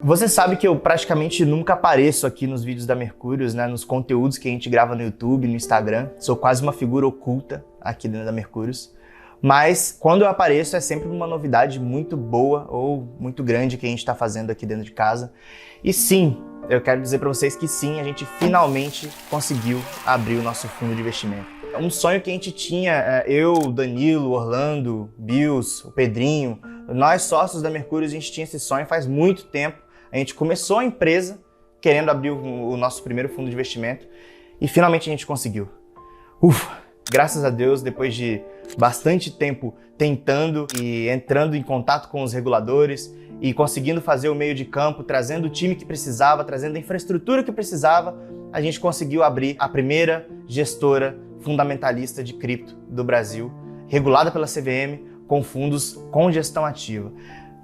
Você sabe que eu praticamente nunca apareço aqui nos vídeos da Mercúrios, né, nos conteúdos que a gente grava no YouTube, no Instagram. Sou quase uma figura oculta aqui dentro da Mercúrios. Mas quando eu apareço é sempre uma novidade muito boa ou muito grande que a gente está fazendo aqui dentro de casa. E sim, eu quero dizer para vocês que sim, a gente finalmente conseguiu abrir o nosso fundo de investimento. É um sonho que a gente tinha, eu, Danilo, Orlando, Bills, o Pedrinho, nós sócios da Mercúrios, a gente tinha esse sonho faz muito tempo. A gente começou a empresa querendo abrir o nosso primeiro fundo de investimento e finalmente a gente conseguiu. Ufa! Graças a Deus, depois de bastante tempo tentando e entrando em contato com os reguladores e conseguindo fazer o meio de campo, trazendo o time que precisava, trazendo a infraestrutura que precisava, a gente conseguiu abrir a primeira gestora fundamentalista de cripto do Brasil, regulada pela CVM, com fundos com gestão ativa.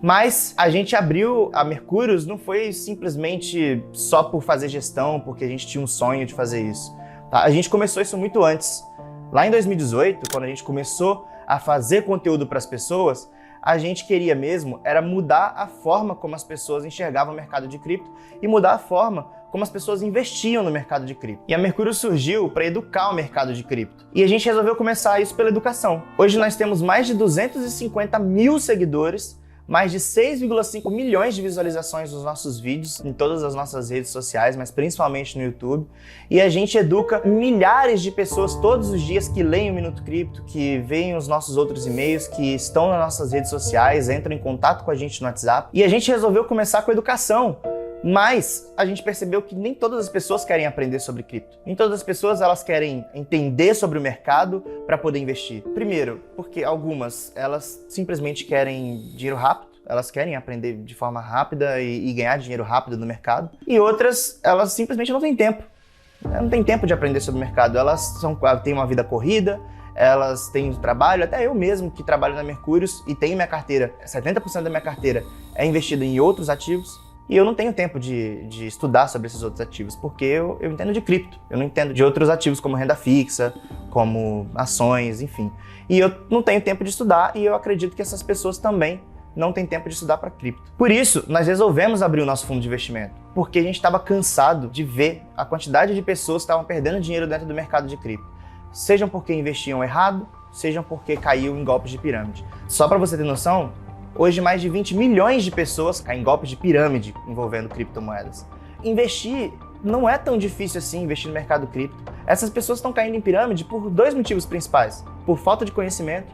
Mas a gente abriu a Mercúrios não foi simplesmente só por fazer gestão, porque a gente tinha um sonho de fazer isso. Tá? A gente começou isso muito antes. Lá em 2018, quando a gente começou a fazer conteúdo para as pessoas, a gente queria mesmo era mudar a forma como as pessoas enxergavam o mercado de cripto e mudar a forma como as pessoas investiam no mercado de cripto. E a Mercúrios surgiu para educar o mercado de cripto. E a gente resolveu começar isso pela educação. Hoje nós temos mais de 250 mil seguidores, mais de 6,5 milhões de visualizações nos nossos vídeos, em todas as nossas redes sociais, mas principalmente no YouTube. E a gente educa milhares de pessoas todos os dias que leem o Minuto Cripto, que veem os nossos outros e-mails, que estão nas nossas redes sociais, entram em contato com a gente no WhatsApp. E a gente resolveu começar com a educação. Mas a gente percebeu que nem todas as pessoas querem aprender sobre cripto. Nem todas as pessoas elas querem entender sobre o mercado para poder investir. Primeiro, porque algumas elas simplesmente querem dinheiro rápido, elas querem aprender de forma rápida e ganhar dinheiro rápido no mercado. E outras, elas simplesmente não têm tempo. Não tem tempo de aprender sobre o mercado. Elas têm uma vida corrida, elas têm trabalho, até eu mesmo que trabalho na Mercúrios e tenho minha carteira, 70% da minha carteira é investida em outros ativos. E eu não tenho tempo de estudar sobre esses outros ativos, porque eu entendo de cripto. Eu não entendo de outros ativos como renda fixa, como ações, enfim. E eu não tenho tempo de estudar e eu acredito que essas pessoas também não têm tempo de estudar para cripto. Por isso, nós resolvemos abrir o nosso fundo de investimento, porque a gente estava cansado de ver a quantidade de pessoas que estavam perdendo dinheiro dentro do mercado de cripto. Sejam porque investiam errado, sejam porque caiu em golpes de pirâmide. Só para você ter noção, hoje, mais de 20 milhões de pessoas caem em golpes de pirâmide envolvendo criptomoedas. Investir não é tão difícil assim, investir no mercado cripto. Essas pessoas estão caindo em pirâmide por dois motivos principais. Por falta de conhecimento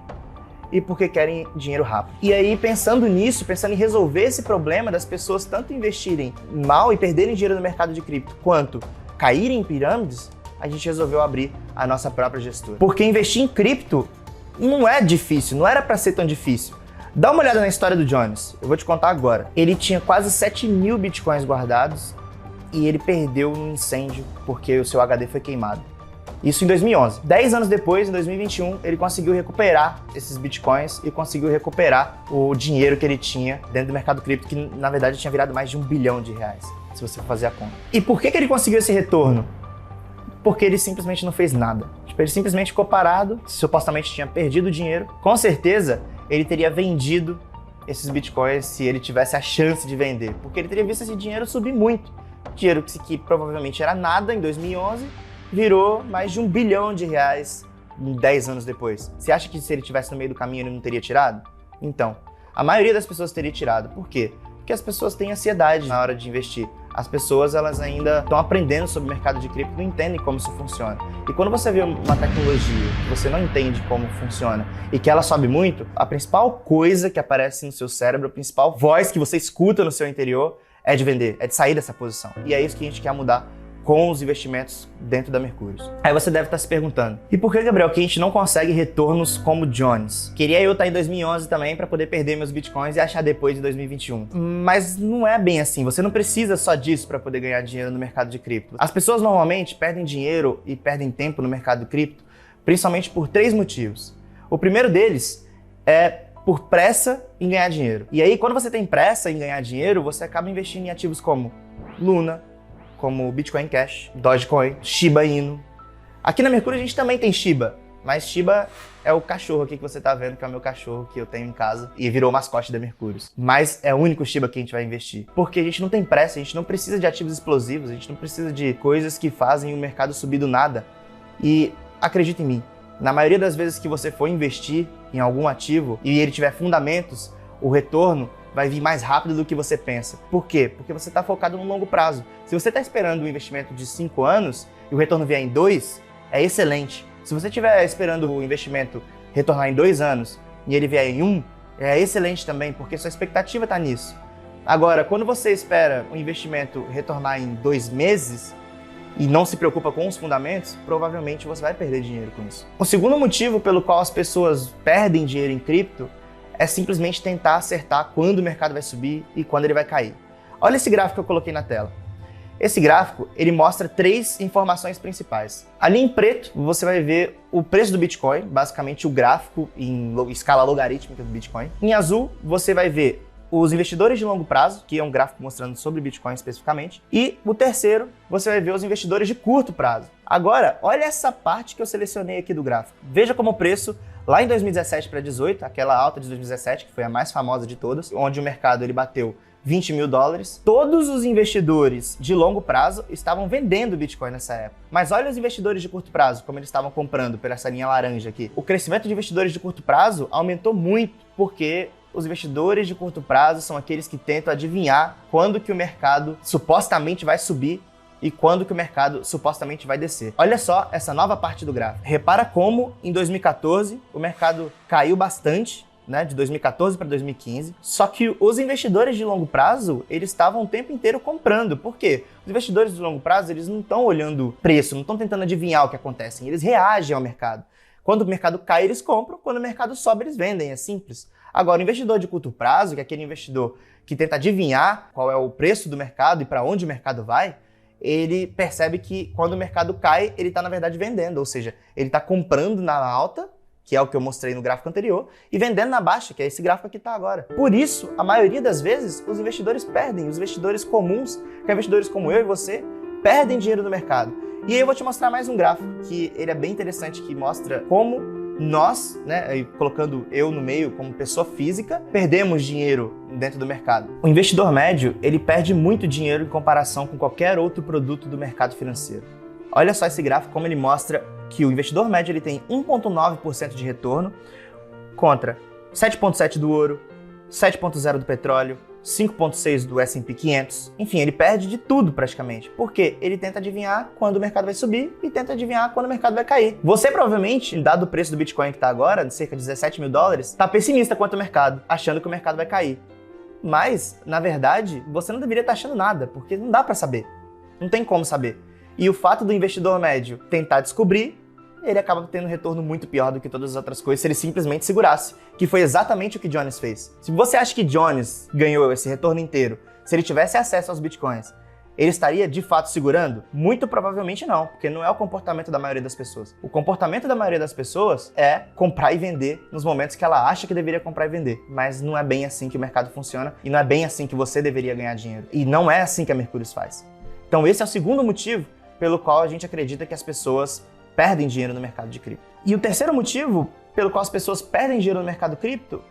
e porque querem dinheiro rápido. E aí, pensando nisso, pensando em resolver esse problema das pessoas tanto investirem mal e perderem dinheiro no mercado de cripto, quanto caírem em pirâmides, a gente resolveu abrir a nossa própria gestora. Porque investir em cripto não é difícil, não era para ser tão difícil. Dá uma olhada na história do Jones, eu vou te contar agora. Ele tinha quase 7 mil bitcoins guardados e ele perdeu num incêndio porque o seu HD foi queimado. Isso em 2011. 10 anos depois, em 2021, ele conseguiu recuperar esses bitcoins e conseguiu recuperar o dinheiro que ele tinha dentro do mercado cripto, que na verdade tinha virado mais de R$1 bilhão, se você for fazer a conta. E por que ele conseguiu esse retorno? Porque ele simplesmente não fez nada. Ele simplesmente ficou parado, supostamente tinha perdido o dinheiro. Com certeza, ele teria vendido esses bitcoins se ele tivesse a chance de vender, porque ele teria visto esse dinheiro subir muito. Dinheiro que provavelmente era nada em 2011, virou mais de R$1 bilhão 10 anos depois. Você acha que se ele tivesse no meio do caminho ele não teria tirado? Então, a maioria das pessoas teria tirado. Por quê? Porque as pessoas têm ansiedade na hora de investir. As pessoas elas ainda estão aprendendo sobre o mercado de cripto, não entendem como isso funciona. E quando você vê uma tecnologia que você não entende como funciona e que ela sobe muito, a principal coisa que aparece no seu cérebro, a principal voz que você escuta no seu interior é de vender, é de sair dessa posição. E é isso que a gente quer mudar com os investimentos dentro da Mercúrios. Aí você deve estar se perguntando, e por que, Gabriel, que a gente não consegue retornos como Jones? Queria eu estar em 2011 também para poder perder meus bitcoins e achar depois de 2021. Mas não é bem assim, você não precisa só disso para poder ganhar dinheiro no mercado de cripto. As pessoas normalmente perdem dinheiro e perdem tempo no mercado de cripto, principalmente por 3 motivos. O primeiro deles é por pressa em ganhar dinheiro. E aí, quando você tem pressa em ganhar dinheiro, você acaba investindo em ativos como Luna, como Bitcoin Cash, Dogecoin, Shiba Inu. Aqui na Mercúrio a gente também tem Shiba, Mas Shiba é o cachorro aqui que você tá vendo, que é o meu cachorro que eu tenho em casa e virou mascote da Mercúrios. Mas é o único Shiba que a gente vai investir. Porque a gente não tem pressa, a gente não precisa de ativos explosivos, a gente não precisa de coisas que fazem o mercado subir do nada. E acredita em mim, na maioria das vezes que você for investir em algum ativo e ele tiver fundamentos, o retorno vai vir mais rápido do que você pensa. Por quê? Porque você está focado no longo prazo. Se você está esperando um investimento de 5 anos e o retorno vier em 2, é excelente. Se você estiver esperando o investimento retornar em 2 anos e ele vier em 1, é excelente também, porque sua expectativa está nisso. Agora, quando você espera o investimento retornar em 2 meses e não se preocupa com os fundamentos, provavelmente você vai perder dinheiro com isso. O segundo motivo pelo qual as pessoas perdem dinheiro em cripto é simplesmente tentar acertar quando o mercado vai subir e quando ele vai cair. Olha esse gráfico que eu coloquei na tela. Esse gráfico, ele mostra 3 informações principais. Ali em preto, você vai ver o preço do Bitcoin, basicamente o gráfico em escala logarítmica do Bitcoin. Em azul, você vai ver os investidores de longo prazo, que é um gráfico mostrando sobre Bitcoin especificamente. E o terceiro, você vai ver os investidores de curto prazo. Agora, olha essa parte que eu selecionei aqui do gráfico. Veja como o preço, lá em 2017 para 2018, aquela alta de 2017, que foi a mais famosa de todas, onde o mercado ele bateu 20 mil dólares. Todos os investidores de longo prazo estavam vendendo Bitcoin nessa época. Mas olha os investidores de curto prazo, como eles estavam comprando por essa linha laranja aqui. O crescimento de investidores de curto prazo aumentou muito, porque os investidores de curto prazo são aqueles que tentam adivinhar quando que o mercado supostamente vai subir e quando que o mercado supostamente vai descer. Olha só essa nova parte do gráfico. Repara como em 2014 o mercado caiu bastante, né, de 2014 para 2015. Só que os investidores de longo prazo, eles estavam o tempo inteiro comprando. Por quê? Os investidores de longo prazo, eles não estão olhando preço, não estão tentando adivinhar o que acontece. Eles reagem ao mercado. Quando o mercado cai, eles compram. Quando o mercado sobe, eles vendem. É simples. Agora, o investidor de curto prazo, que é aquele investidor que tenta adivinhar qual é o preço do mercado e para onde o mercado vai, ele percebe que quando o mercado cai, ele está, na verdade, vendendo. Ou seja, ele está comprando na alta, que é o que eu mostrei no gráfico anterior, e vendendo na baixa, que é esse gráfico que está agora. Por isso, a maioria das vezes, os investidores perdem. Os investidores comuns, que são investidores como eu e você, perdem dinheiro no mercado. E aí eu vou te mostrar mais um gráfico, que ele é bem interessante, que mostra como nós, né, colocando eu no meio como pessoa física, perdemos dinheiro dentro do mercado. O investidor médio, ele perde muito dinheiro em comparação com qualquer outro produto do mercado financeiro. Olha só esse gráfico, como ele mostra que o investidor médio ele tem 1,9% de retorno contra 7,7% do ouro, 7,0% do petróleo, 5,6% do S&P 500. Enfim, ele perde de tudo praticamente, porque ele tenta adivinhar quando o mercado vai subir e tenta adivinhar quando o mercado vai cair. Você provavelmente, dado o preço do Bitcoin que está agora, de cerca de 17 mil dólares, está pessimista quanto ao mercado, achando que o mercado vai cair. Mas, na verdade, você não deveria estar achando nada, porque não dá para saber. Não tem como saber. E o fato do investidor médio tentar descobrir, ele acaba tendo um retorno muito pior do que todas as outras coisas se ele simplesmente segurasse, que foi exatamente o que Jones fez. Se você acha que Jones ganhou esse retorno inteiro, se ele tivesse acesso aos bitcoins, ele estaria de fato segurando? Muito provavelmente não, porque não é o comportamento da maioria das pessoas. O comportamento da maioria das pessoas é comprar e vender nos momentos que ela acha que deveria comprar e vender. Mas não é bem assim que o mercado funciona e não é bem assim que você deveria ganhar dinheiro. E não é assim que a Mercúrios faz. Então esse é o segundo motivo pelo qual a gente acredita que as pessoas perdem dinheiro no mercado de cripto. E o terceiro motivo pelo qual as pessoas perdem dinheiro no mercado cripto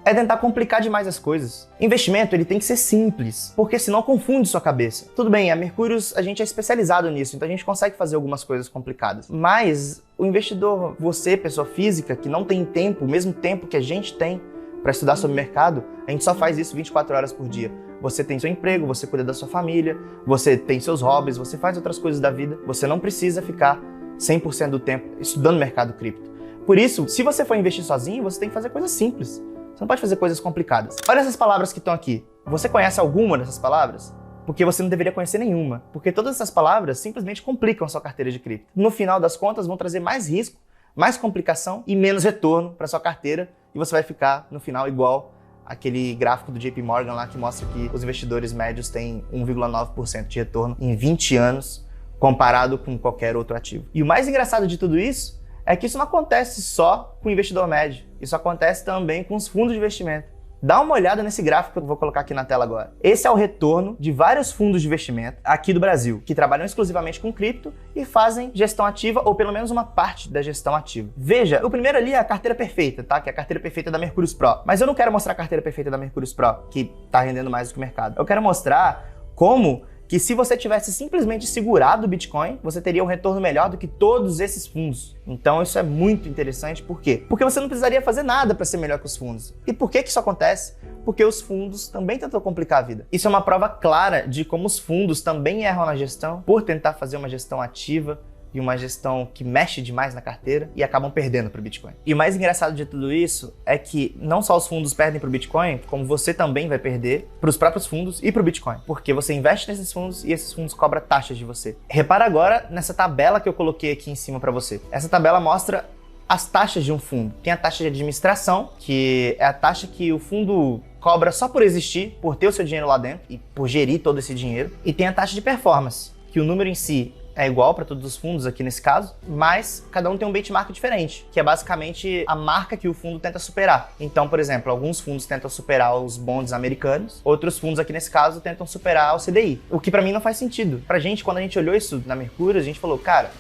é tentar complicar demais as coisas. Investimento, ele tem que ser simples, porque senão confunde sua cabeça. Tudo bem, a Mercúrios, a gente é especializado nisso, então a gente consegue fazer algumas coisas complicadas. Mas o investidor, você, pessoa física, que não tem tempo, o mesmo tempo que a gente tem para estudar sobre o mercado, a gente só faz isso 24 horas por dia. Você tem seu emprego, você cuida da sua família, você tem seus hobbies, você faz outras coisas da vida. Você não precisa ficar 100% do tempo estudando mercado cripto. Por isso, se você for investir sozinho, você tem que fazer coisas simples. Você não pode fazer coisas complicadas. Olha essas palavras que estão aqui. Você conhece alguma dessas palavras? Porque você não deveria conhecer nenhuma. Porque todas essas palavras simplesmente complicam a sua carteira de cripto. No final das contas, vão trazer mais risco, mais complicação e menos retorno para sua carteira. E você vai ficar, no final, igual aquele gráfico do JP Morgan lá que mostra que os investidores médios têm 1,9% de retorno em 20 anos, comparado com qualquer outro ativo. E o mais engraçado de tudo isso é que isso não acontece só com o investidor médio, isso acontece também com os fundos de investimento. Dá uma olhada nesse gráfico que eu vou colocar aqui na tela agora. Esse é o retorno de vários fundos de investimento aqui do Brasil, que trabalham exclusivamente com cripto e fazem gestão ativa, ou pelo menos uma parte da gestão ativa. Veja, o primeiro ali é a carteira perfeita, tá? Que é a carteira perfeita da Mercúrios Pro. Mas eu não quero mostrar a carteira perfeita da Mercúrios Pro, que tá rendendo mais do que o mercado. Eu quero mostrar como que se você tivesse simplesmente segurado o Bitcoin, você teria um retorno melhor do que todos esses fundos. Então isso é muito interessante, por quê? Porque você não precisaria fazer nada para ser melhor que os fundos. E por que isso acontece? Porque os fundos também tentam complicar a vida. Isso é uma prova clara de como os fundos também erram na gestão por tentar fazer uma gestão ativa e uma gestão que mexe demais na carteira e acabam perdendo para o Bitcoin. E o mais engraçado de tudo isso é que não só os fundos perdem para o Bitcoin, como você também vai perder para os próprios fundos e para o Bitcoin, porque você investe nesses fundos e esses fundos cobram taxas de você. Repara agora nessa tabela que eu coloquei aqui em cima para você. Essa tabela mostra as taxas de um fundo. Tem a taxa de administração, que é a taxa que o fundo cobra só por existir, por ter o seu dinheiro lá dentro e por gerir todo esse dinheiro. E tem a taxa de performance, que o número em si é igual para todos os fundos aqui nesse caso, mas cada um tem um benchmark diferente, que é basicamente a marca que o fundo tenta superar. Então, por exemplo, alguns fundos tentam superar os bonds americanos, outros fundos aqui nesse caso tentam superar o CDI, o que para mim não faz sentido. Pra gente, quando a gente olhou isso na Mercúrio, a gente falou, cara,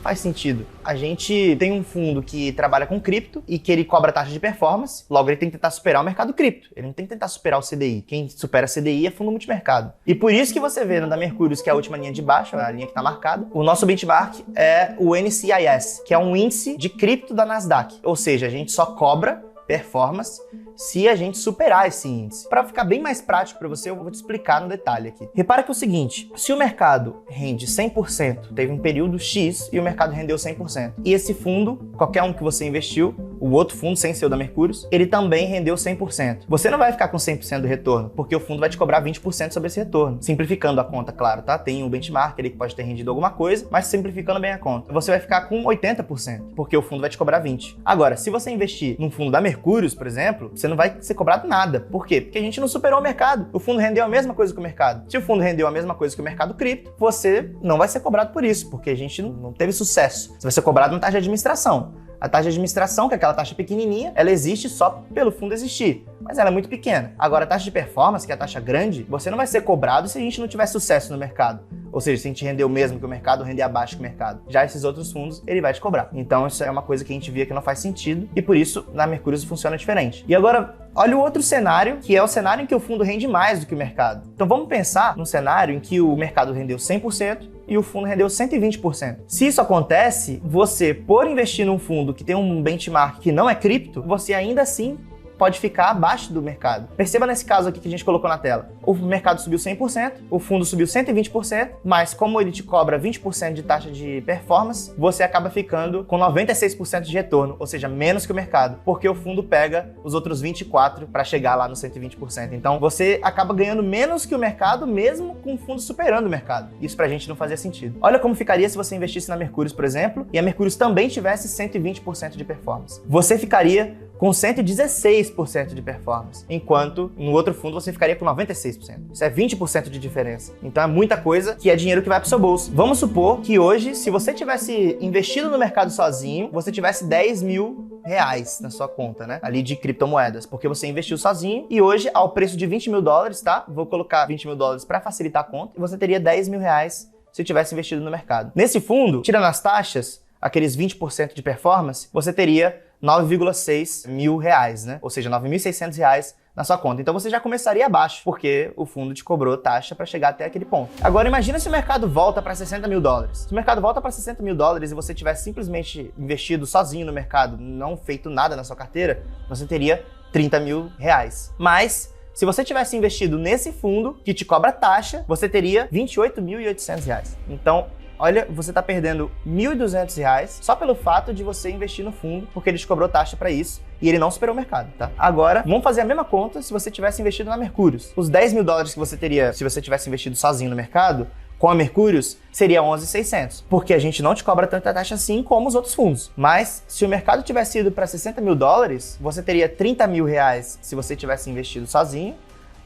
faz sentido. A gente tem um fundo que trabalha com cripto e que ele cobra taxa de performance, logo ele tem que tentar superar o mercado cripto. Ele não tem que tentar superar o CDI. Quem supera CDI é fundo multimercado. E por isso que você vê no da Mercúrios, que é a última linha de baixo, a linha que está marcada, o nosso benchmark é o NCIS, que é um índice de cripto da Nasdaq. Ou seja, a gente só cobra performance se a gente superar esse índice. Para ficar bem mais prático para você, eu vou te explicar no detalhe aqui. Repara que é o seguinte, se o mercado rende 100%, teve um período X e o mercado rendeu 100%, e esse fundo, qualquer um que você investiu, o outro fundo sem ser o da Mercúrios, ele também rendeu 100%. Você não vai ficar com 100% do retorno, porque o fundo vai te cobrar 20% sobre esse retorno. Simplificando a conta, claro, tá? Tem um benchmark ali que pode ter rendido alguma coisa, mas simplificando bem a conta. Você vai ficar com 80%, porque o fundo vai te cobrar 20%. Agora, se você investir num fundo da Mercúrios, por exemplo, você não vai ser cobrado nada. Por quê? Porque a gente não superou o mercado. O fundo rendeu a mesma coisa que o mercado. Se o fundo rendeu a mesma coisa que o mercado cripto, você não vai ser cobrado por isso, porque a gente não teve sucesso. Você vai ser cobrado na taxa de administração. A taxa de administração, que é aquela taxa pequenininha, ela existe só pelo fundo existir, mas ela é muito pequena. Agora, a taxa de performance, que é a taxa grande, você não vai ser cobrado se a gente não tiver sucesso no mercado. Ou seja, se a gente render o mesmo que o mercado, ou render abaixo que o mercado. Já esses outros fundos, ele vai te cobrar. Então, isso é uma coisa que a gente via que não faz sentido, e por isso, na Mercúrios funciona diferente. E agora, olha o outro cenário, que é o cenário em que o fundo rende mais do que o mercado. Então, vamos pensar num cenário em que o mercado rendeu 100%, e o fundo rendeu 120%. Se isso acontece, você, por investir num fundo que tem um benchmark que não é cripto, você ainda assim pode ficar abaixo do mercado. Perceba nesse caso aqui que a gente colocou na tela. O mercado subiu 100%, o fundo subiu 120%, mas como ele te cobra 20% de taxa de performance, você acaba ficando com 96% de retorno, ou seja, menos que o mercado, porque o fundo pega os outros 24% para chegar lá no 120%. Então, você acaba ganhando menos que o mercado, mesmo com o fundo superando o mercado. Isso pra gente não fazia sentido. Olha como ficaria se você investisse na Mercúrios, por exemplo, e a Mercúrios também tivesse 120% de performance. Você ficaria com 116% de performance, enquanto no outro fundo você ficaria com 96%. Isso é 20% de diferença. Então é muita coisa que é dinheiro que vai pro seu bolso. Vamos supor que hoje, se você tivesse investido no mercado sozinho, você tivesse 10 mil reais na sua conta, né? Ali de criptomoedas, porque você investiu sozinho e hoje, ao preço de 20 mil dólares, tá? Vou colocar 20 mil dólares para facilitar a conta e você teria 10 mil reais se tivesse investido no mercado. Nesse fundo, tirando as taxas, aqueles 20% de performance, você teria 9,6 mil reais, né? Ou seja, 9.600 reais na sua conta. Então você já começaria abaixo, porque o fundo te cobrou taxa para chegar até aquele ponto. Agora imagina se o mercado volta para 60 mil dólares. Se o mercado volta para 60 mil dólares e você tivesse simplesmente investido sozinho no mercado, não feito nada na sua carteira, você teria 30 mil reais. Mas se você tivesse investido nesse fundo que te cobra taxa, você teria 28.800 reais. Então, olha, você está perdendo R$1.200 só pelo fato de você investir no fundo, porque ele te cobrou taxa para isso e ele não superou o mercado, tá? Agora, vamos fazer a mesma conta se você tivesse investido na Mercúrios. Os 10 mil dólares que você teria se você tivesse investido sozinho no mercado, com a Mercúrios, seria 11.600, porque a gente não te cobra tanta taxa assim como os outros fundos. Mas, se o mercado tivesse ido para 60 mil dólares, você teria 30 mil reais se você tivesse investido sozinho,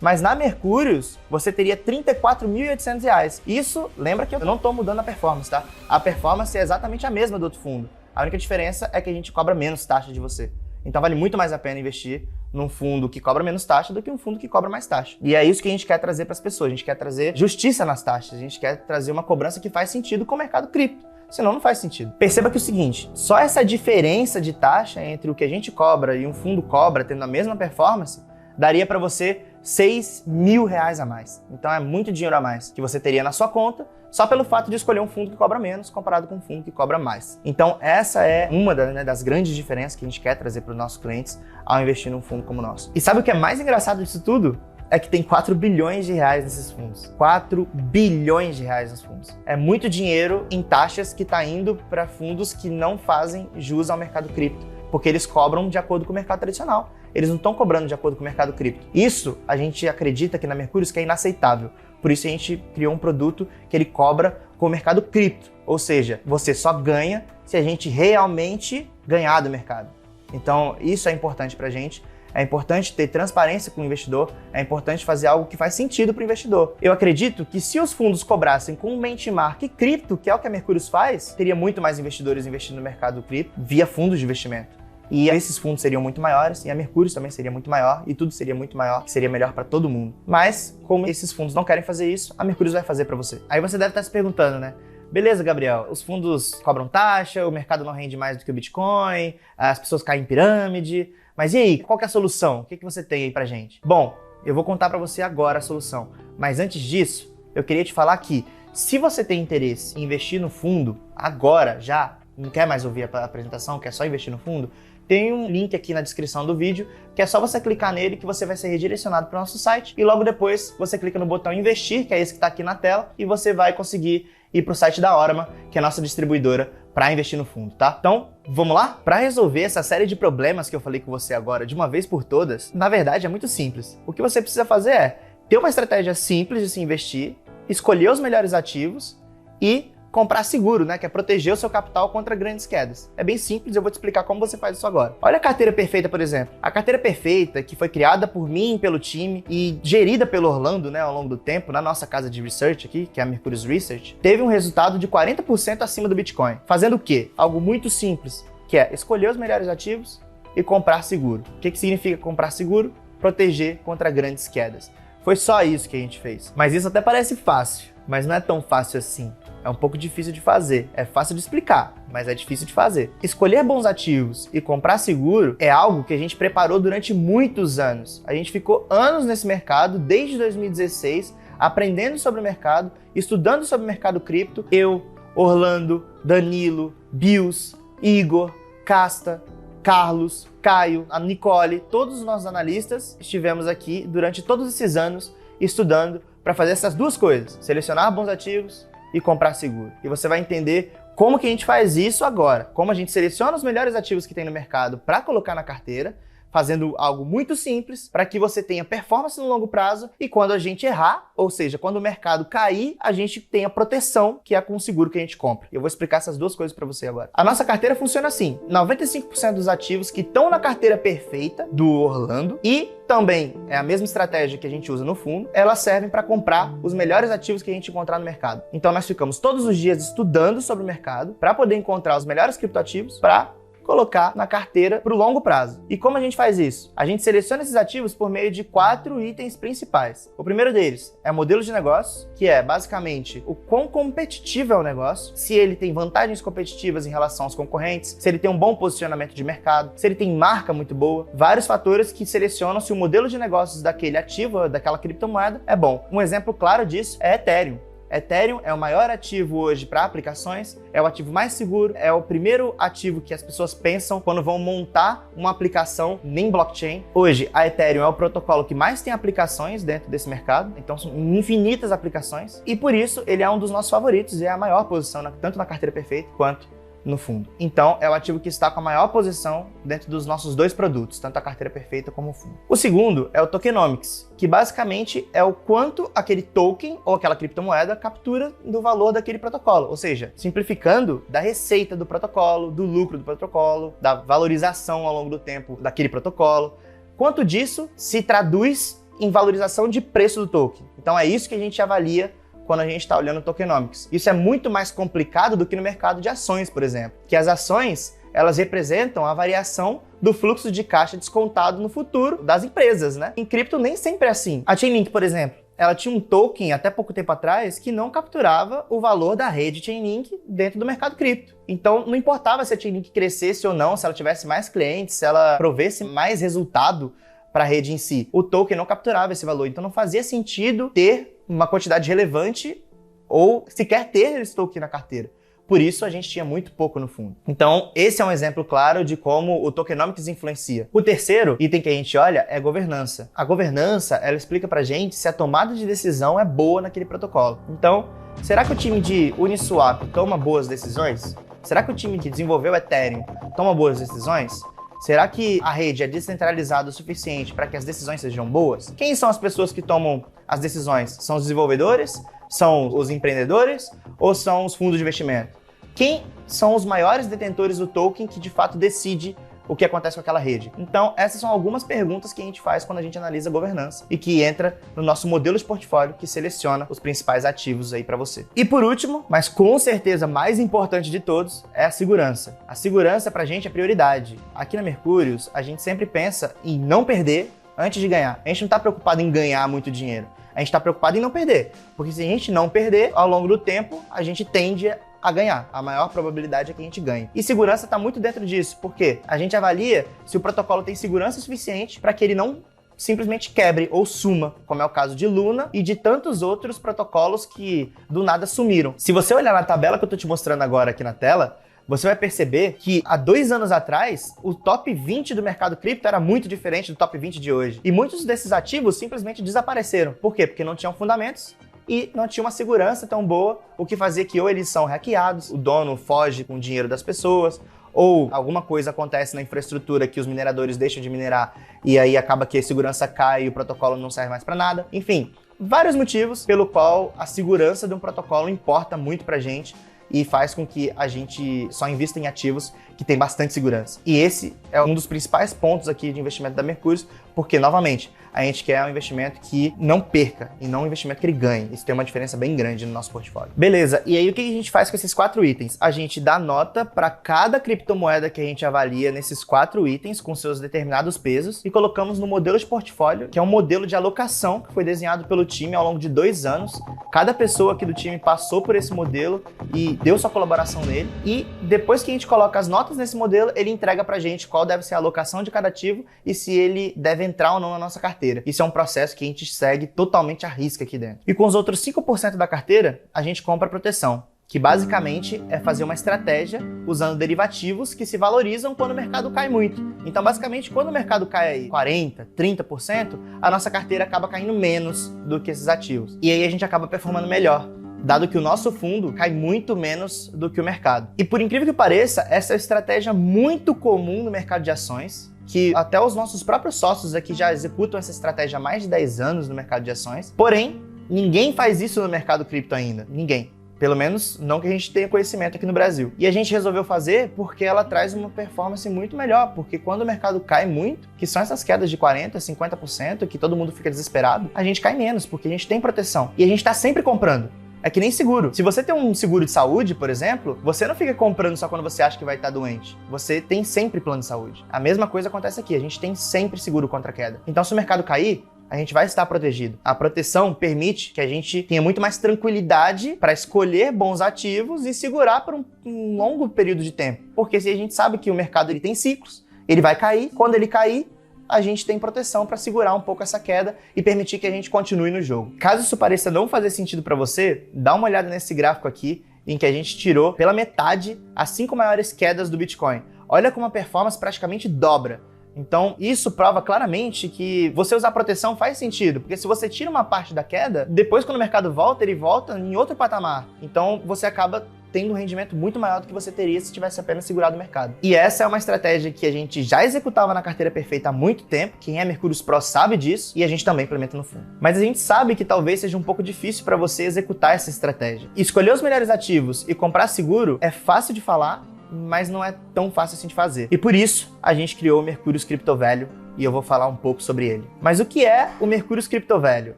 mas na Mercúrios, você teria 34.800 reais. Isso, lembra que eu não estou mudando a performance, tá? A performance é exatamente a mesma do outro fundo. A única diferença é que a gente cobra menos taxa de você. Então vale muito mais a pena investir num fundo que cobra menos taxa do que um fundo que cobra mais taxa. E é isso que a gente quer trazer para as pessoas. A gente quer trazer justiça nas taxas. A gente quer trazer uma cobrança que faz sentido com o mercado cripto. Senão não faz sentido. Perceba que é o seguinte, só essa diferença de taxa entre o que a gente cobra e um fundo cobra, tendo a mesma performance, daria para você R$6.000 a mais. Então é muito dinheiro a mais que você teria na sua conta, só pelo fato de escolher um fundo que cobra menos comparado com um fundo que cobra mais. Então essa é uma das grandes diferenças que a gente quer trazer para os nossos clientes ao investir num fundo como o nosso. E sabe o que é mais engraçado disso tudo? É que tem R$4 bilhões nesses fundos. R$4 bilhões nos fundos. É muito dinheiro em taxas que está indo para fundos que não fazem jus ao mercado cripto, porque eles cobram de acordo com o mercado tradicional. Eles não estão cobrando de acordo com o mercado cripto. Isso a gente acredita aqui na Mercúrios que é inaceitável. Por isso a gente criou um produto que ele cobra com o mercado cripto. Ou seja, você só ganha se a gente realmente ganhar do mercado. Então isso é importante pra gente. É importante ter transparência com o investidor, é importante fazer algo que faz sentido para o investidor. Eu acredito que se os fundos cobrassem com um benchmark cripto, que é o que a Mercúrios faz, teria muito mais investidores investindo no mercado cripto via fundos de investimento. E esses fundos seriam muito maiores, e a Mercúrios também seria muito maior, e tudo seria muito maior, que seria melhor para todo mundo. Mas, como esses fundos não querem fazer isso, a Mercúrios vai fazer para você. Aí você deve estar se perguntando, né? Beleza, Gabriel, os fundos cobram taxa, o mercado não rende mais do que o Bitcoin, as pessoas caem em pirâmide, mas e aí, qual que é a solução? O que você tem aí pra gente? Bom, eu vou contar pra você agora a solução, mas antes disso, eu queria te falar que se você tem interesse em investir no fundo, agora, já, não quer mais ouvir a apresentação, quer só investir no fundo, tem um link aqui na descrição do vídeo, que é só você clicar nele que você vai ser redirecionado para o nosso site e logo depois você clica no botão investir, que é esse que está aqui na tela, e você vai conseguir ir para o site da Orama, que é a nossa distribuidora, para investir no fundo, tá? Então, vamos lá? Para resolver essa série de problemas que eu falei com você agora de uma vez por todas, na verdade é muito simples. O que você precisa fazer é ter uma estratégia simples de se investir, escolher os melhores ativos e comprar seguro, né? Que é proteger o seu capital contra grandes quedas. É bem simples, eu vou te explicar como você faz isso agora. Olha a carteira perfeita, por exemplo. A carteira perfeita, que foi criada por mim, pelo time e gerida pelo Orlando, né, ao longo do tempo, na nossa casa de research aqui, que é a Mercúrios Research, teve um resultado de 40% acima do Bitcoin. Fazendo o quê? Algo muito simples, que é escolher os melhores ativos e comprar seguro. O que significa comprar seguro? Proteger contra grandes quedas. Foi só isso que a gente fez. Mas isso até parece fácil, mas não é tão fácil assim. É um pouco difícil de fazer. É fácil de explicar, mas é difícil de fazer. Escolher bons ativos e comprar seguro é algo que a gente preparou durante muitos anos. A gente ficou anos nesse mercado, desde 2016, aprendendo sobre o mercado, estudando sobre o mercado cripto. Eu, Orlando, Danilo, Bios, Igor, Casta, Carlos, Caio, a Nicole, todos os nossos analistas estivemos aqui durante todos esses anos estudando para fazer essas duas coisas, selecionar bons ativos e comprar seguro. E você vai entender como que a gente faz isso agora, como a gente seleciona os melhores ativos que tem no mercado para colocar na carteira, fazendo algo muito simples para que você tenha performance no longo prazo e quando a gente errar, ou seja, quando o mercado cair, a gente tenha proteção, que é com o seguro que a gente compra. Eu vou explicar essas duas coisas para você agora. A nossa carteira funciona assim, 95% dos ativos que estão na carteira perfeita do Orlando e também é a mesma estratégia que a gente usa no fundo, elas servem para comprar os melhores ativos que a gente encontrar no mercado. Então nós ficamos todos os dias estudando sobre o mercado para poder encontrar os melhores criptoativos para colocar na carteira para o longo prazo. E como a gente faz isso? A gente seleciona esses ativos por meio de 4 itens principais. O primeiro deles é modelo de negócio, que é basicamente o quão competitivo é o negócio, se ele tem vantagens competitivas em relação aos concorrentes, se ele tem um bom posicionamento de mercado, se ele tem marca muito boa, vários fatores que selecionam se o modelo de negócios daquele ativo, daquela criptomoeda, é bom. Um exemplo claro disso é Ethereum. Ethereum é o maior ativo hoje para aplicações, é o ativo mais seguro, é o primeiro ativo que as pessoas pensam quando vão montar uma aplicação em blockchain. Hoje, a Ethereum é o protocolo que mais tem aplicações dentro desse mercado, então são infinitas aplicações, e por isso ele é um dos nossos favoritos e é a maior posição, tanto na carteira perfeita quanto no fundo. Então, é o ativo que está com a maior posição dentro dos nossos dois produtos, tanto a carteira perfeita como o fundo. O segundo é o tokenomics, que basicamente é o quanto aquele token ou aquela criptomoeda captura do valor daquele protocolo, ou seja, simplificando, da receita do protocolo, do lucro do protocolo, da valorização ao longo do tempo daquele protocolo. Quanto disso se traduz em valorização de preço do token. Então, é isso que a gente avalia quando a gente está olhando tokenomics. Isso é muito mais complicado do que no mercado de ações, por exemplo, que as ações, elas representam a variação do fluxo de caixa descontado no futuro das empresas, né? Em cripto nem sempre é assim. A Chainlink, por exemplo, ela tinha um token até pouco tempo atrás que não capturava o valor da rede Chainlink dentro do mercado cripto. Então não importava se a Chainlink crescesse ou não, se ela tivesse mais clientes, se ela provesse mais resultado para a rede em si. O token não capturava esse valor, então não fazia sentido ter uma quantidade relevante ou sequer ter esse token na carteira. Por isso, a gente tinha muito pouco no fundo. Então, esse é um exemplo claro de como o tokenomics influencia. O terceiro item que a gente olha é governança. A governança, ela explica pra gente se a tomada de decisão é boa naquele protocolo. Então, será que o time de Uniswap toma boas decisões? Será que o time que desenvolveu o Ethereum toma boas decisões? Será que a rede é descentralizada o suficiente para que as decisões sejam boas? Quem são as pessoas que tomam as decisões? São os desenvolvedores? São os empreendedores? Ou são os fundos de investimento? Quem são os maiores detentores do token que de fato decide o que acontece com aquela rede? Então, essas são algumas perguntas que a gente faz quando a gente analisa a governança e que entra no nosso modelo de portfólio que seleciona os principais ativos aí para você. E por último, mas com certeza mais importante de todos, é a segurança. A segurança pra gente é prioridade. Aqui na Mercúrios, a gente sempre pensa em não perder antes de ganhar. A gente não está preocupado em ganhar muito dinheiro. A gente está preocupado em não perder. Porque se a gente não perder, ao longo do tempo, a gente tende a ganhar. A maior probabilidade é que a gente ganhe. E segurança está muito dentro disso. Por quê? A gente avalia se o protocolo tem segurança suficiente para que ele não simplesmente quebre ou suma, como é o caso de Luna e de tantos outros protocolos que do nada sumiram. Se você olhar na tabela que eu estou te mostrando agora aqui na tela, você vai perceber que há 2 anos atrás, o top 20 do mercado cripto era muito diferente do top 20 de hoje. E muitos desses ativos simplesmente desapareceram. Por quê? Porque não tinham fundamentos e não tinha uma segurança tão boa, o que fazia que ou eles são hackeados, o dono foge com o dinheiro das pessoas, ou alguma coisa acontece na infraestrutura que os mineradores deixam de minerar e aí acaba que a segurança cai e o protocolo não serve mais para nada. Enfim, vários motivos pelo qual a segurança de um protocolo importa muito pra gente e faz com que a gente só invista em ativos que tem bastante segurança. E esse é um dos principais pontos aqui de investimento da Mercúrios, porque, novamente, a gente quer um investimento que não perca e não um investimento que ele ganhe. Isso tem uma diferença bem grande no nosso portfólio. Beleza, e aí o que a gente faz com esses 4 itens? A gente dá nota para cada criptomoeda que a gente avalia nesses 4 itens com seus determinados pesos e colocamos no modelo de portfólio, que é um modelo de alocação que foi desenhado pelo time ao longo de 2 anos. Cada pessoa aqui do time passou por esse modelo e deu sua colaboração nele. E depois que a gente coloca as notas nesse modelo, ele entrega pra gente qual deve ser a alocação de cada ativo e se ele deve entrar ou não na nossa carteira. Isso é um processo que a gente segue totalmente à risca aqui dentro. E com os outros 5% da carteira, a gente compra proteção, que basicamente é fazer uma estratégia usando derivativos que se valorizam quando o mercado cai muito. Então, basicamente, quando o mercado cai aí 40%, 30%, a nossa carteira acaba caindo menos do que esses ativos. E aí a gente acaba performando melhor, dado que o nosso fundo cai muito menos do que o mercado. E por incrível que pareça, essa é uma estratégia muito comum no mercado de ações, que até os nossos próprios sócios aqui já executam essa estratégia há mais de 10 anos no mercado de ações. Porém, ninguém faz isso no mercado cripto ainda. Ninguém. Pelo menos não que a gente tenha conhecimento aqui no Brasil. E a gente resolveu fazer porque ela traz uma performance muito melhor. Porque quando o mercado cai muito, que são essas quedas de 40%, 50%, que todo mundo fica desesperado, a gente cai menos, porque a gente tem proteção. E a gente está sempre comprando. É que nem seguro. Se você tem um seguro de saúde, por exemplo, você não fica comprando só quando você acha que vai estar doente. Você tem sempre plano de saúde. A mesma coisa acontece aqui. A gente tem sempre seguro contra a queda. Então, se o mercado cair, a gente vai estar protegido. A proteção permite que a gente tenha muito mais tranquilidade para escolher bons ativos e segurar por um longo período de tempo. Porque se a gente sabe que o mercado ele tem ciclos, ele vai cair. Quando ele cair, a gente tem proteção para segurar um pouco essa queda e permitir que a gente continue no jogo. Caso isso pareça não fazer sentido para você, dá uma olhada nesse gráfico aqui, em que a gente tirou pela metade as 5 maiores quedas do Bitcoin. Olha como a performance praticamente dobra. Então, isso prova claramente que você usar proteção faz sentido, porque se você tira uma parte da queda, depois quando o mercado volta, ele volta em outro patamar. Então, você acaba tendo um rendimento muito maior do que você teria se tivesse apenas segurado o mercado. E essa é uma estratégia que a gente já executava na carteira perfeita há muito tempo, quem é Mercúrios Pro sabe disso, e a gente também implementa no fundo. Mas a gente sabe que talvez seja um pouco difícil para você executar essa estratégia. Escolher os melhores ativos e comprar seguro é fácil de falar, mas não é tão fácil assim de fazer. E por isso, a gente criou o Mercúrios Crypto Value, e eu vou falar um pouco sobre ele. Mas o que é o Mercúrios Crypto Value?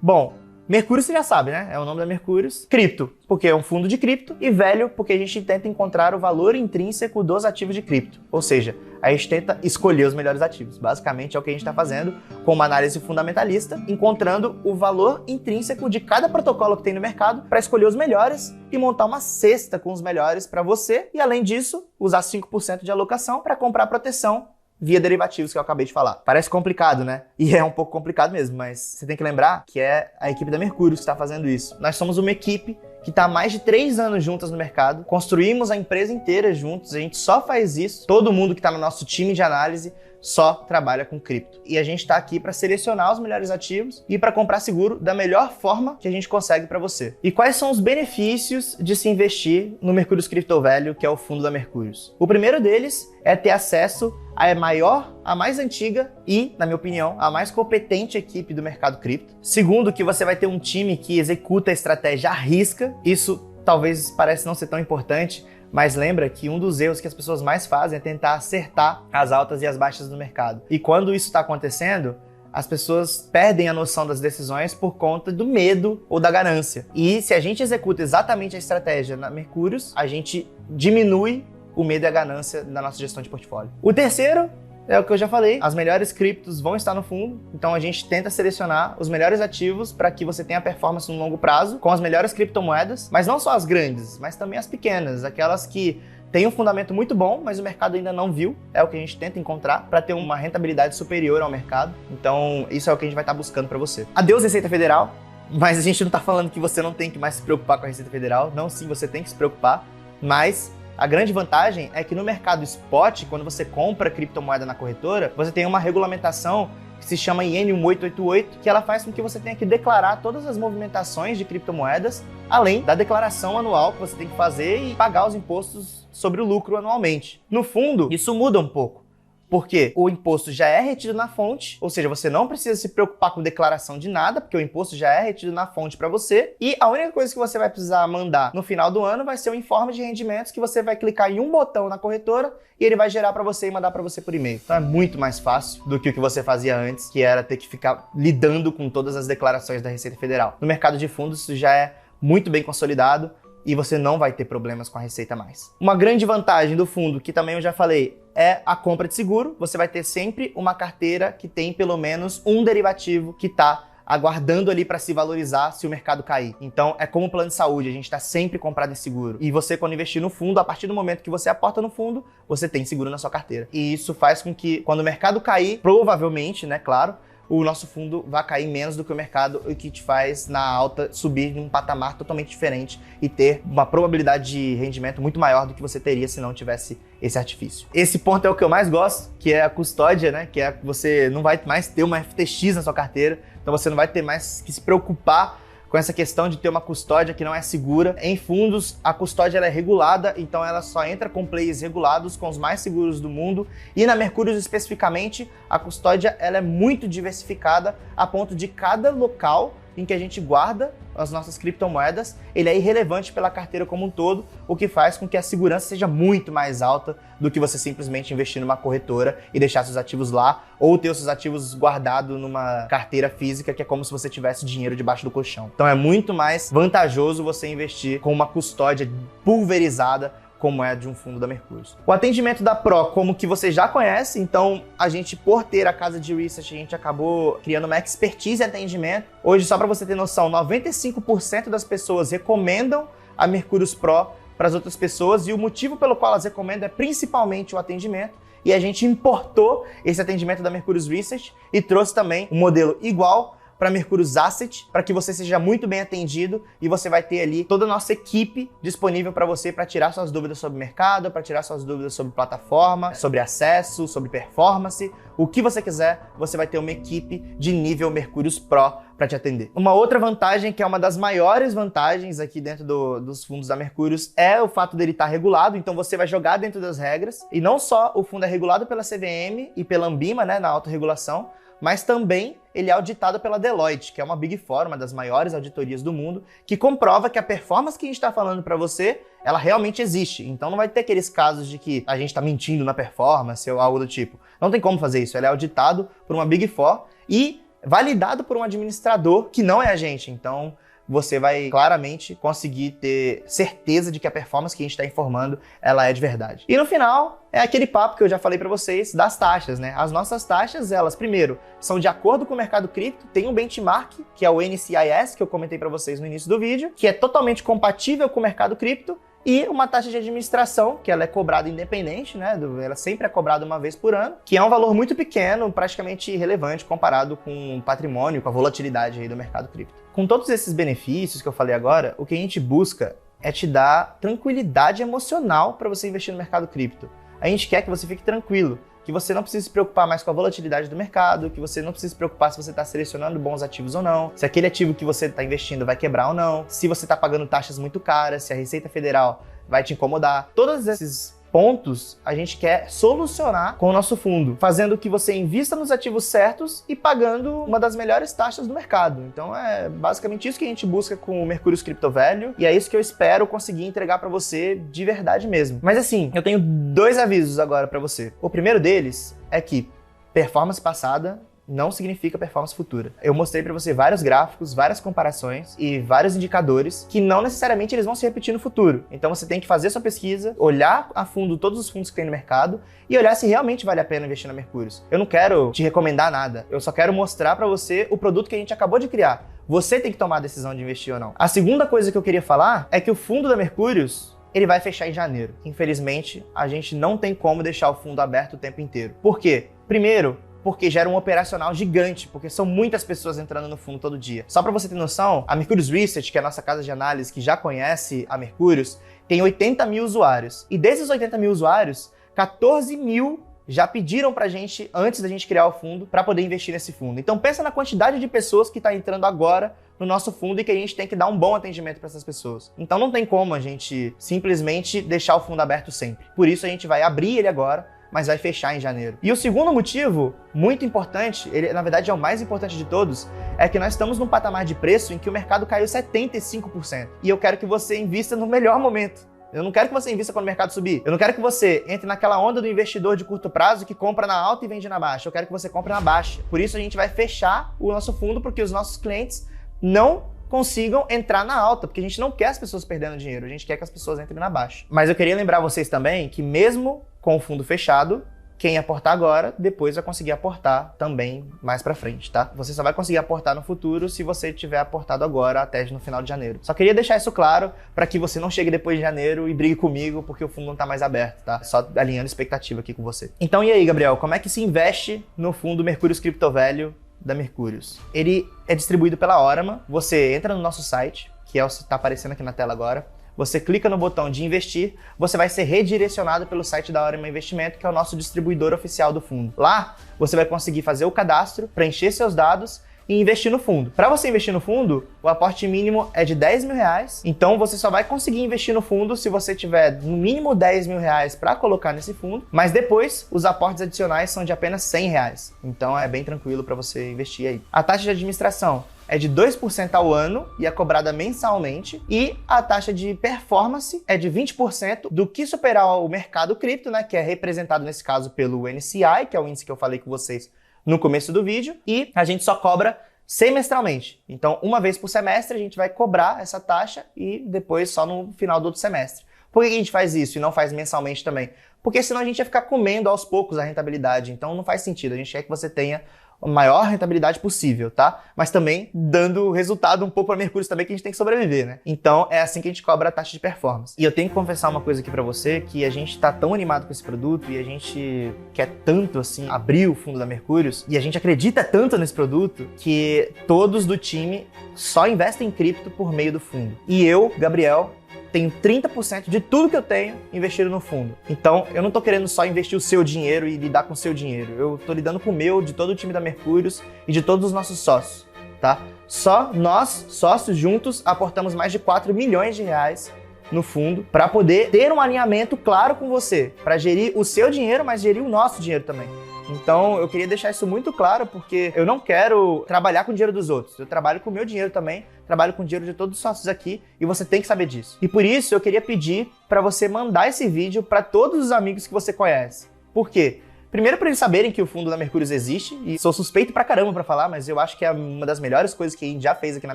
Bom, Mercúrio você já sabe, né? É o nome da Mercúrios. Cripto, porque é um fundo de cripto. E velho, porque a gente tenta encontrar o valor intrínseco dos ativos de cripto. Ou seja, a gente tenta escolher os melhores ativos. Basicamente é o que a gente está fazendo com uma análise fundamentalista, encontrando o valor intrínseco de cada protocolo que tem no mercado para escolher os melhores e montar uma cesta com os melhores para você. E além disso, usar 5% de alocação para comprar proteção via derivativos que eu acabei de falar. Parece complicado, né? E é um pouco complicado mesmo, mas você tem que lembrar que é a equipe da Mercúrio que está fazendo isso. Nós somos uma equipe que está há mais de 3 anos juntas no mercado, construímos a empresa inteira juntos, a gente só faz isso, todo mundo que está no nosso time de análise só trabalha com cripto. E a gente está aqui para selecionar os melhores ativos e para comprar seguro da melhor forma que a gente consegue para você. E quais são os benefícios de se investir no Mercúrios Crypto Value, que é o fundo da Mercúrios? O primeiro deles é ter acesso à maior, a mais antiga e, na minha opinião, a mais competente equipe do mercado cripto. Segundo, que você vai ter um time que executa a estratégia à risca. Isso talvez pareça não ser tão importante, mas lembra que um dos erros que as pessoas mais fazem é tentar acertar as altas e as baixas do mercado. E quando isso está acontecendo, as pessoas perdem a noção das decisões por conta do medo ou da ganância. E se a gente executa exatamente a estratégia na Mercúrios, a gente diminui o medo e a ganância na nossa gestão de portfólio. O terceiro é o que eu já falei, as melhores criptos vão estar no fundo, então a gente tenta selecionar os melhores ativos para que você tenha performance no longo prazo, com as melhores criptomoedas, mas não só as grandes, mas também as pequenas, aquelas que têm um fundamento muito bom, mas o mercado ainda não viu, é o que a gente tenta encontrar para ter uma rentabilidade superior ao mercado, então isso é o que a gente vai estar buscando para você. Adeus Receita Federal, mas a gente não está falando que você não tem que mais se preocupar com a Receita Federal, não, sim, você tem que se preocupar, mas a grande vantagem é que no mercado spot, quando você compra criptomoeda na corretora, você tem uma regulamentação que se chama IN 1888, que ela faz com que você tenha que declarar todas as movimentações de criptomoedas, além da declaração anual que você tem que fazer e pagar os impostos sobre o lucro anualmente. No fundo, isso muda um pouco, porque o imposto já é retido na fonte, ou seja, você não precisa se preocupar com declaração de nada, porque o imposto já é retido na fonte para você, e a única coisa que você vai precisar mandar no final do ano vai ser o informe de rendimentos que você vai clicar em um botão na corretora e ele vai gerar para você e mandar para você por e-mail. Então é muito mais fácil do que o que você fazia antes, que era ter que ficar lidando com todas as declarações da Receita Federal. No mercado de fundos isso já é muito bem consolidado e você não vai ter problemas com a Receita mais. Uma grande vantagem do fundo, que também eu já falei, é a compra de seguro. Você vai ter sempre uma carteira que tem pelo menos um derivativo que está aguardando ali para se valorizar se o mercado cair. Então é como plano de saúde, a gente está sempre comprado em seguro. E você, quando investir no fundo, a partir do momento que você aporta no fundo, você tem seguro na sua carteira. E isso faz com que, quando o mercado cair, provavelmente, né, claro, o nosso fundo vai cair menos do que o mercado, o que te faz, na alta, subir num patamar totalmente diferente e ter uma probabilidade de rendimento muito maior do que você teria se não tivesse esse artifício. Esse ponto é o que eu mais gosto, que é a custódia, né? Que é que você não vai mais ter uma FTX na sua carteira, então você não vai ter mais que se preocupar com essa questão de ter uma custódia que não é segura. Em fundos, a custódia ela é regulada, então ela só entra com players regulados, com os mais seguros do mundo. E na Mercúrios especificamente, a custódia ela é muito diversificada a ponto de cada local em que a gente guarda as nossas criptomoedas, ele é irrelevante pela carteira como um todo, o que faz com que a segurança seja muito mais alta do que você simplesmente investir numa corretora e deixar seus ativos lá, ou ter os seus ativos guardados numa carteira física, que é como se você tivesse dinheiro debaixo do colchão. Então é muito mais vantajoso você investir com uma custódia pulverizada, como é de um fundo da Mercúrios. O atendimento da Pro, como que você já conhece, então a gente, por ter a casa de research, a gente acabou criando uma expertise em atendimento. Hoje, só para você ter noção, 95% das pessoas recomendam a Mercúrios Pro para as outras pessoas, e o motivo pelo qual elas recomendam é principalmente o atendimento. E a gente importou esse atendimento da Mercúrios Research e trouxe também um modelo igual para Mercúrios Asset, para que você seja muito bem atendido e você vai ter ali toda a nossa equipe disponível para você para tirar suas dúvidas sobre mercado, para tirar suas dúvidas sobre plataforma, sobre acesso, sobre performance, o que você quiser, você vai ter uma equipe de nível Mercúrios Pro para te atender. Uma outra vantagem, que é uma das maiores vantagens aqui dentro dos fundos da Mercúrios, é o fato dele estar regulado, então você vai jogar dentro das regras, e não só o fundo é regulado pela CVM e pela Anbima, né, na autorregulação, mas também ele é auditado pela Deloitte, que é uma Big Four, uma das maiores auditorias do mundo, que comprova que a performance que a gente está falando para você, ela realmente existe. Então não vai ter aqueles casos de que a gente está mentindo na performance ou algo do tipo. Não tem como fazer isso, ele é auditado por uma Big Four e validado por um administrador que não é a gente. Então, você vai claramente conseguir ter certeza de que a performance que a gente está informando, ela é de verdade. E no final, é aquele papo que eu já falei para vocês das taxas, né? As nossas taxas, elas, primeiro, são de acordo com o mercado cripto, tem um benchmark, que é o NCIS, que eu comentei para vocês no início do vídeo, que é totalmente compatível com o mercado cripto, e uma taxa de administração, que ela é cobrada independente, né? Ela sempre é cobrada uma vez por ano, que é um valor muito pequeno, praticamente irrelevante comparado com o patrimônio, com a volatilidade aí do mercado cripto. Com todos esses benefícios que eu falei agora, o que a gente busca é te dar tranquilidade emocional para você investir no mercado cripto. A gente quer que você fique tranquilo, que você não precisa se preocupar mais com a volatilidade do mercado, que você não precisa se preocupar se você está selecionando bons ativos ou não, se aquele ativo que você está investindo vai quebrar ou não, se você está pagando taxas muito caras, se a Receita Federal vai te incomodar. Todos esses pontos a gente quer solucionar com o nosso fundo, fazendo que você invista nos ativos certos e pagando uma das melhores taxas do mercado. Então é basicamente isso que a gente busca com o Mercúrios Crypto Value e é isso que eu espero conseguir entregar para você de verdade mesmo. Mas assim, eu tenho 2 avisos agora para você. O primeiro deles é que performance passada não significa performance futura. Eu mostrei para você vários gráficos, várias comparações e vários indicadores que não necessariamente eles vão se repetir no futuro. Então você tem que fazer sua pesquisa, olhar a fundo todos os fundos que tem no mercado e olhar se realmente vale a pena investir na Mercúrios. Eu não quero te recomendar nada, eu só quero mostrar para você o produto que a gente acabou de criar. Você tem que tomar a decisão de investir ou não. A segunda coisa que eu queria falar é que o fundo da Mercúrios ele vai fechar em janeiro. Infelizmente, a gente não tem como deixar o fundo aberto o tempo inteiro. Por quê? Primeiro, porque gera um operacional gigante, porque são muitas pessoas entrando no fundo todo dia. Só para você ter noção, a Mercúrios Research, que é a nossa casa de análise que já conhece a Mercúrios, tem 80 mil usuários. E desses 80 mil usuários, 14 mil já pediram pra gente, antes da gente criar o fundo, para poder investir nesse fundo. Então pensa na quantidade de pessoas que está entrando agora no nosso fundo e que a gente tem que dar um bom atendimento para essas pessoas. Então não tem como a gente simplesmente deixar o fundo aberto sempre. Por isso a gente vai abrir ele agora, mas vai fechar em janeiro. E o segundo motivo, muito importante, ele na verdade é o mais importante de todos, é que nós estamos num patamar de preço em que o mercado caiu 75%. E eu quero que você invista no melhor momento. Eu não quero que você invista quando o mercado subir. Eu não quero que você entre naquela onda do investidor de curto prazo que compra na alta e vende na baixa. Eu quero que você compre na baixa. Por isso a gente vai fechar o nosso fundo, porque os nossos clientes não consigam entrar na alta, porque a gente não quer as pessoas perdendo dinheiro, a gente quer que as pessoas entrem na baixa. Mas eu queria lembrar vocês também que mesmo com o fundo fechado, quem aportar agora, depois vai conseguir aportar também mais pra frente, tá? Você só vai conseguir aportar no futuro se você tiver aportado agora até no final de janeiro. Só queria deixar isso claro para que você não chegue depois de janeiro e brigue comigo porque o fundo não tá mais aberto, tá? Só alinhando expectativa aqui com você. Então e aí, Gabriel, como é que se investe no fundo Mercúrios Crypto Value da Mercúrios? Ele é distribuído pela Orama. Você entra no nosso site, que é o que está aparecendo aqui na tela agora. Você clica no botão de investir, você vai ser redirecionado pelo site da Orama Investimento, que é o nosso distribuidor oficial do fundo. Lá, você vai conseguir fazer o cadastro, preencher seus dados e investir no fundo. Para você investir no fundo, o aporte mínimo é de 10 mil reais, então você só vai conseguir investir no fundo se você tiver no mínimo 10 mil reais para colocar nesse fundo, mas depois os aportes adicionais são de apenas 100 reais, então é bem tranquilo para você investir aí. A taxa de administração é de 2% ao ano e é cobrada mensalmente, e a taxa de performance é de 20% do que superar o mercado cripto, né, que é representado nesse caso pelo NCI, que é o índice que eu falei com vocês no começo do vídeo, e a gente só cobra semestralmente. Então, uma vez por semestre a gente vai cobrar essa taxa e depois só no final do outro semestre. Por que a gente faz isso e não faz mensalmente também? Porque senão a gente ia ficar comendo aos poucos a rentabilidade, então não faz sentido. A gente quer que você tenha a maior rentabilidade possível, tá? Mas também dando resultado um pouco para Mercúrios também, que a gente tem que sobreviver, né? Então é assim que a gente cobra a taxa de performance. E eu tenho que confessar uma coisa aqui para você, que a gente tá tão animado com esse produto e a gente quer tanto, assim, abrir o fundo da Mercúrios e a gente acredita tanto nesse produto que todos do time só investem em cripto por meio do fundo. E eu, Gabriel, tenho 30% de tudo que eu tenho investido no fundo. Então, eu não tô querendo só investir o seu dinheiro e lidar com o seu dinheiro. Eu tô lidando com o meu, de todo o time da Mercúrios e de todos os nossos sócios, tá? Só nós, sócios juntos, aportamos mais de 4 milhões de reais no fundo para poder ter um alinhamento claro com você, para gerir o seu dinheiro, mas gerir o nosso dinheiro também. Então, eu queria deixar isso muito claro, porque eu não quero trabalhar com o dinheiro dos outros. Eu trabalho com o meu dinheiro também, trabalho com o dinheiro de todos os sócios aqui, e você tem que saber disso. E por isso, eu queria pedir para você mandar esse vídeo para todos os amigos que você conhece. Por quê? Primeiro, para eles saberem que o fundo da Mercúrios existe, e sou suspeito pra caramba pra falar, mas eu acho que é uma das melhores coisas que a gente já fez aqui na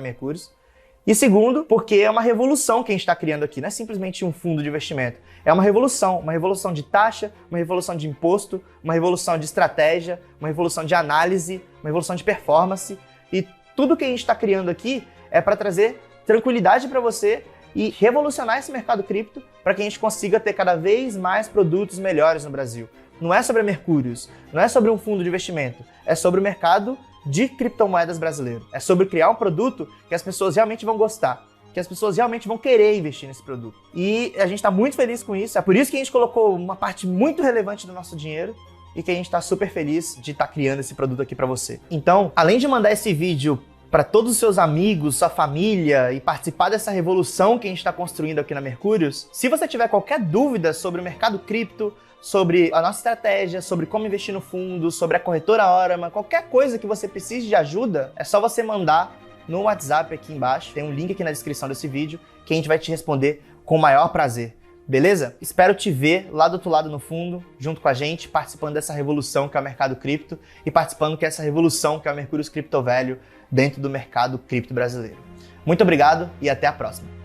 Mercúrios. E segundo, porque é uma revolução que a gente está criando aqui, não é simplesmente um fundo de investimento. É uma revolução de taxa, uma revolução de imposto, uma revolução de estratégia, uma revolução de análise, uma revolução de performance. E tudo que a gente está criando aqui é para trazer tranquilidade para você e revolucionar esse mercado cripto para que a gente consiga ter cada vez mais produtos melhores no Brasil. Não é sobre a Mercúrios, não é sobre um fundo de investimento, é sobre o mercado de criptomoedas brasileiro. É sobre criar um produto que as pessoas realmente vão gostar, que as pessoas realmente vão querer investir nesse produto. E a gente está muito feliz com isso, é por isso que a gente colocou uma parte muito relevante do nosso dinheiro e que a gente está super feliz de estar criando esse produto aqui para você. Então, além de mandar esse vídeo para todos os seus amigos, sua família e participar dessa revolução que a gente está construindo aqui na Mercúrios, se você tiver qualquer dúvida sobre o mercado cripto, sobre a nossa estratégia, sobre como investir no fundo, sobre a corretora Orama, qualquer coisa que você precise de ajuda, é só você mandar no WhatsApp aqui embaixo, tem um link aqui na descrição desse vídeo, que a gente vai te responder com o maior prazer, beleza? Espero te ver lá do outro lado no fundo, junto com a gente, participando dessa revolução que é o mercado cripto e participando dessa revolução que é o Mercúrios Crypto Value dentro do mercado cripto brasileiro. Muito obrigado e até a próxima!